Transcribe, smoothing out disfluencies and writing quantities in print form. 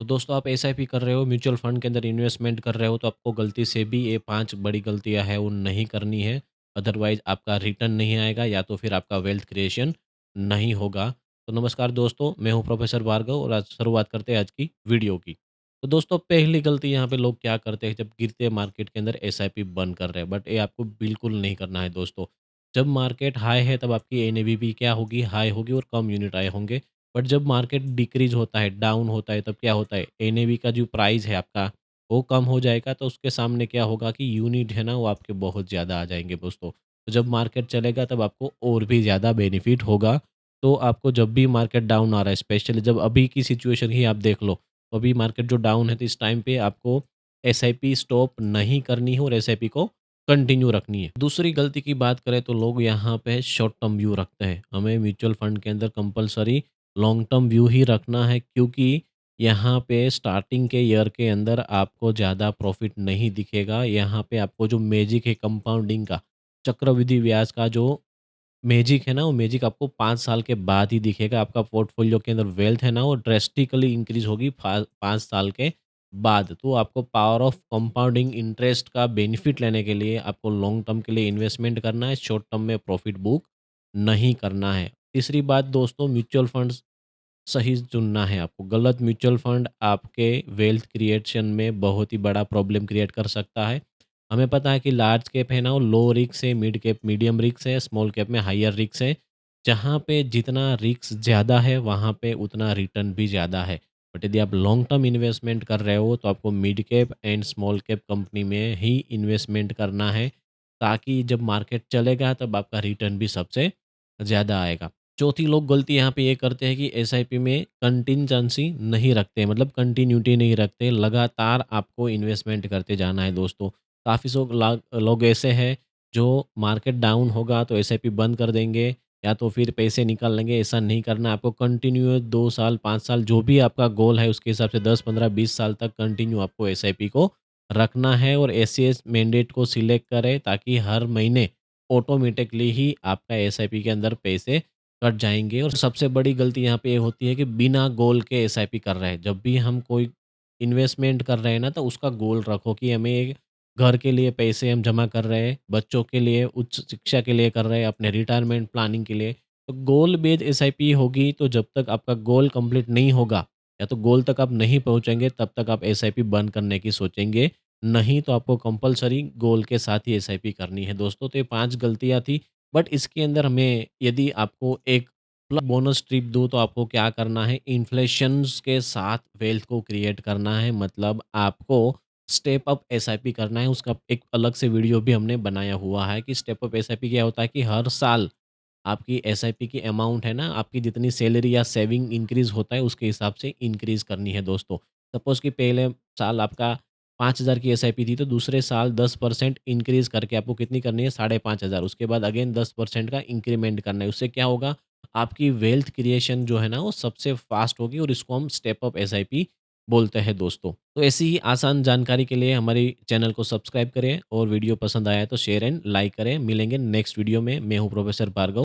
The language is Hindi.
दोस्तों आप एसआईपी कर रहे हो, म्यूचुअल फंड के अंदर इन्वेस्टमेंट कर रहे हो तो आपको गलती से भी ये 5 बड़ी गलतियाँ हैं वो नहीं करनी है। अदरवाइज़ आपका रिटर्न नहीं आएगा या तो फिर आपका वेल्थ क्रिएशन नहीं होगा। तो नमस्कार दोस्तों, मैं हूँ प्रोफेसर भार्गव और आज शुरुआत करते हैं आज की वीडियो की। तो दोस्तों पहली गलती यहाँ पे लोग क्या करते हैं जब गिरते मार्केट के अंदर एसआईपी बंद कर रहे हैं, बट ये आपको बिल्कुल नहीं करना है दोस्तों। जब मार्केट हाई है तब आपकी एनएवी भी क्या होगी, हाई होगी और कम यूनिट आए होंगे। बट जब मार्केट डिक्रीज़ होता है, डाउन होता है, तब क्या होता है, एनएवी का जो प्राइस है आपका, वो कम हो जाएगा, तो उसके सामने क्या होगा कि यूनिट है ना, वो आपके बहुत ज़्यादा आ जाएँगे दोस्तों। तो जब मार्केट चलेगा तब आपको और भी ज़्यादा बेनिफिट होगा। तो आपको जब भी मार्केट डाउन आ रहा है, स्पेशली जब अभी की सिचुएशन ही आप देख लो, तो अभी मार्केट जो डाउन है, तो इस टाइम पे आपको एसआईपी स्टॉप नहीं करनी है और एसआईपी को कंटिन्यू रखनी है। दूसरी गलती की बात करें तो लोग यहाँ पे शॉर्ट टर्म व्यू रखते हैं। हमें म्यूचुअल फंड के अंदर कंपल्सरी लॉन्ग टर्म व्यू ही रखना है, क्योंकि यहाँ पे स्टार्टिंग के ईयर के अंदर आपको ज़्यादा प्रॉफिट नहीं दिखेगा। यहाँ पे आपको जो मैजिक है कंपाउंडिंग का, चक्रवृद्धि ब्याज का जो मैजिक है ना, वो मैजिक आपको 5 साल के बाद ही दिखेगा। आपका पोर्टफोलियो के अंदर वेल्थ है ना, वो ड्रास्टिकली इंक्रीज़ होगी फा 5 साल के बाद। तो आपको पावर ऑफ कंपाउंडिंग इंटरेस्ट का बेनिफिट लेने के लिए आपको लॉन्ग टर्म के लिए इन्वेस्टमेंट करना है, शॉर्ट टर्म में प्रॉफिट बुक नहीं करना है। तीसरी बात दोस्तों, म्यूचुअल फंड्स सही चुनना है आपको। गलत म्यूचुअल फंड आपके वेल्थ क्रिएशन में बहुत ही बड़ा प्रॉब्लम क्रिएट कर सकता है। हमें पता है कि लार्ज कैप है ना, वो लो रिस्क है, मिड कैप मीडियम रिस्क है, स्मॉल कैप में हायर रिस्क है। जहाँ पे जितना रिस्क ज़्यादा है वहाँ पे उतना रिटर्न भी ज़्यादा है। बट यदि आप लॉन्ग टर्म इन्वेस्टमेंट कर रहे हो तो आपको mid cap and small cap company में ही इन्वेस्टमेंट करना है, ताकि जब मार्केट चलेगा तब आपका रिटर्न भी सबसे ज़्यादा आएगा। चौथी लोग गलती यहाँ पे ये करते हैं कि एसआईपी में कंटिजेंसी नहीं रखते, मतलब कंटिन्यूटी नहीं रखते, लगातार आपको इन्वेस्टमेंट करते जाना है दोस्तों। काफ़ी लोग ऐसे हैं जो मार्केट डाउन होगा तो एसआईपी बंद कर देंगे या तो फिर पैसे निकाल लेंगे। ऐसा नहीं करना है आपको। कंटिन्यू 2 साल, 5 साल जो भी आपका गोल है उसके हिसाब से 10, 15, 20 साल तक कंटिन्यू आपको एसआईपी को रखना है और एससीएस मैंडेट को सिलेक्ट करें, ताकि हर महीने ऑटोमेटिकली ही आपका एसआईपी के अंदर पैसे कट जाएँगे। और सबसे बड़ी गलती यहाँ पे ये होती है कि बिना गोल के एसआईपी कर रहे हैं। जब भी हम कोई इन्वेस्टमेंट कर रहे हैं ना, तो उसका गोल रखो कि हमें एक घर के लिए पैसे हम जमा कर रहे हैं, बच्चों के लिए उच्च शिक्षा के लिए कर रहे हैं, अपने रिटायरमेंट प्लानिंग के लिए। तो गोल बेस्ड एसआईपी होगी, तो जब तक आपका गोल कंप्लीट नहीं होगा या तो गोल तक आप नहीं पहुँचेंगे, तब तक आप एसआईपी बंद करने की सोचेंगे। नहीं तो आपको कंपल्सरी गोल के साथ ही एसआईपी करनी है दोस्तों। तो ये 5 गलतियाँ थी। बट इसके अंदर हमें यदि आपको एक बोनस टिप दूँ तो आपको क्या करना है, इन्फ्लेशंस के साथ वेल्थ को क्रिएट करना है। मतलब आपको स्टेप अप एसआईपी करना है। उसका एक अलग से वीडियो भी हमने बनाया हुआ है कि स्टेप अप एसआईपी क्या होता है, कि हर साल आपकी एसआईपी की अमाउंट है ना, आपकी जितनी सैलरी या सेविंग इंक्रीज़ होता है उसके हिसाब से इंक्रीज़ करनी है दोस्तों। सपोज़ कि पहले साल आपका 5,000 की एसआईपी थी, तो दूसरे साल 10% इंक्रीज़ करके आपको कितनी करनी है, 5,500। उसके बाद अगेन 10% का इंक्रीमेंट करना है। उससे क्या होगा, आपकी वेल्थ क्रिएशन जो है ना वो सबसे फ़ास्ट होगी और इसको हम स्टेप अप एसआईपी बोलते हैं दोस्तों। तो ऐसी ही आसान जानकारी के लिए हमारी चैनल को सब्सक्राइब करें और वीडियो पसंद आया तो शेयर एंड लाइक करें। मिलेंगे नेक्स्ट वीडियो में। मैं हूँ प्रोफेसर भार्गव।